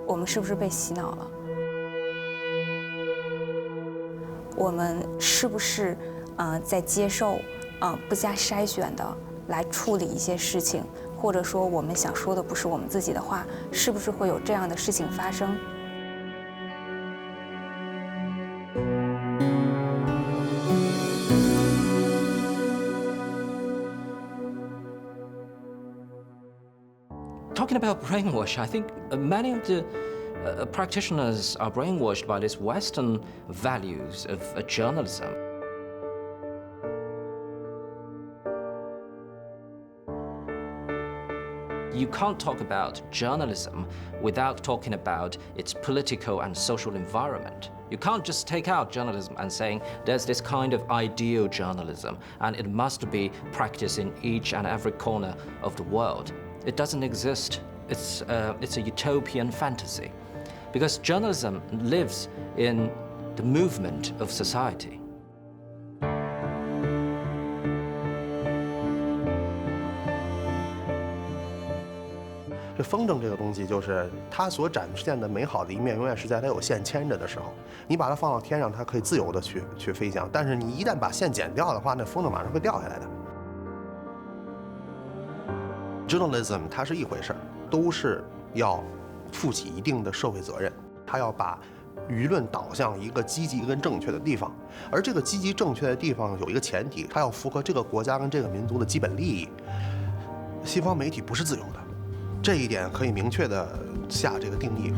我们是不是被洗脑了？我们是不是在接受不加筛选的来处理一些事情，或者说我们想说的不是我们自己的话，是不是会有这样的事情发生？Talking about brainwash, I think many of the practitioners are brainwashed by these Western values of journalism. You can't talk about journalism without talking about its political and social environment. You can't just take out journalism and saying there's this kind of ideal journalism and it must be practiced in each and every corner of the world. It doesn't exist. It's a utopian fantasy. Because journalism lives in the movement of society. 这风筝这个东西，就是它所展现的美好的一面，永远是在它有线牵着的时候。你把它放到天上，它可以自由的去飞翔。但是你一旦把线剪掉的话，那风筝马上会掉下来的。Journalism 它是一回事儿，都是要负起一定的社会责任，它要把舆论导向一个积极跟正确的地方，而这个积极正确的地方有一个前提，它要符合这个国家跟这个民族的基本利益。西方媒体不是自由的，这一点可以明确的下这个定义。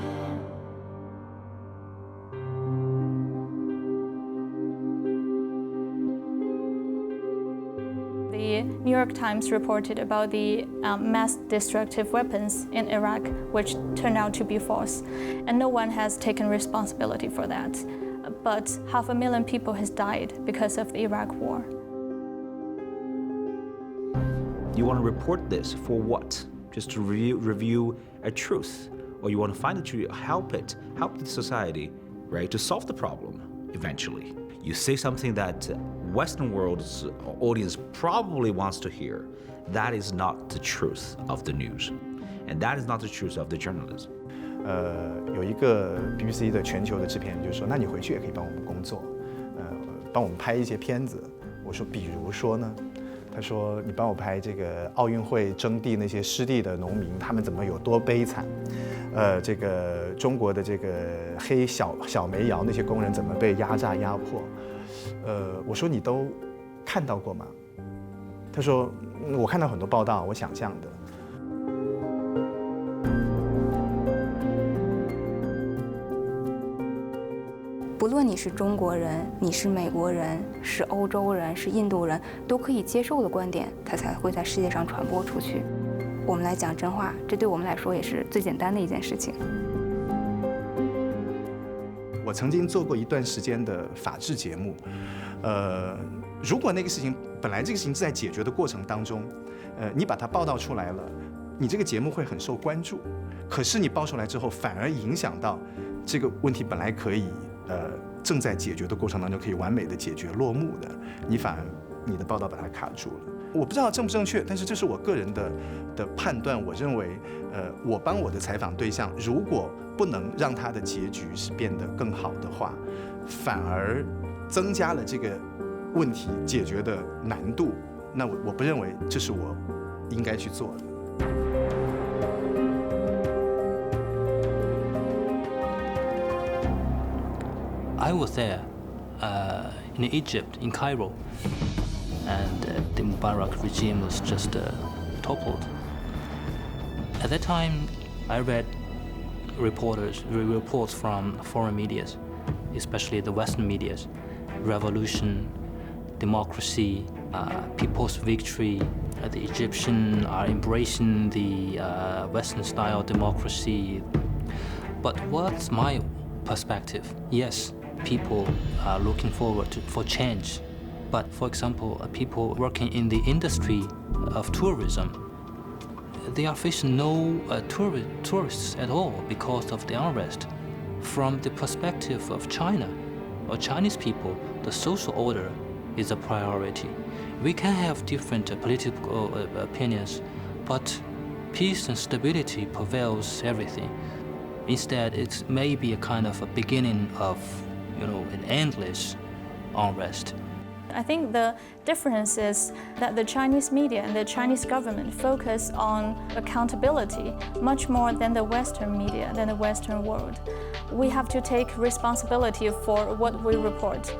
The New York Times reported about the mass destructive weapons in Iraq, which turned out to be false, and no one has taken responsibility for that. But 500,000 people has died because of the Iraq war. You want to report this for what? Just to review a truth, or you want to find it to help the society, right, to solve the problem eventually. You say something that Western world's audience probably wants to hear. That is not the truth of the news, and that is not the truth of the journalism. 有一个 BBC 的全球的制片人就说：“那你回去也可以帮我们工作，帮我们拍一些片子。”我说：“比如说呢？”他说：“你帮我拍这个奥运会征地那些失地的农民，他们怎么有多悲惨？这个中国的这个黑小煤窑那些工人怎么被压榨压迫？”我说：“你都看到过吗？”他说：“我看到很多报道，我想象的。”不论你是中国人，你是美国人，是欧洲人，是印度人，都可以接受的观点，它才会在世界上传播出去。我们来讲真话，这对我们来说也是最简单的一件事情。我曾经做过一段时间的法制节目，如果那个事情本来这个事情是在解决的过程当中，你把它报道出来了，你这个节目会很受关注。可是你报出来之后，反而影响到这个问题本来可以正在解决的过程当中可以完美的解决落幕的，你反而你的报道把它卡住了。我不知道正不正确，但是这是我个人的判断。我认为，我帮我的采访对象，如果不能让他的结局是变得更好的话，反而增加了这个问题解决的难度。那我不认为这是我应该去做的。I was there in Egypt, in Cairo, and the Mubarak regime was just toppled. At that time, I read reports from foreign media, especially the Western media, revolution, democracy, people's victory. The Egyptians are embracing the Western-style democracy. But what's my perspective? Yes, people are looking forward for change. But for example, people working in the industry of tourism, they are facing no tourists at all because of the unrest. From the perspective of China or Chinese people, the social order is a priority. We can have different political opinions, but peace and stability prevails everything. Instead, it may be a kind of a beginning of, an endless unrest. I think the difference is that the Chinese media and the Chinese government focus on accountability much more than the Western media, than the Western world. We have to take responsibility for what we report.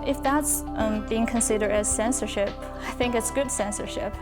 If that's being considered as censorship, I think it's good censorship.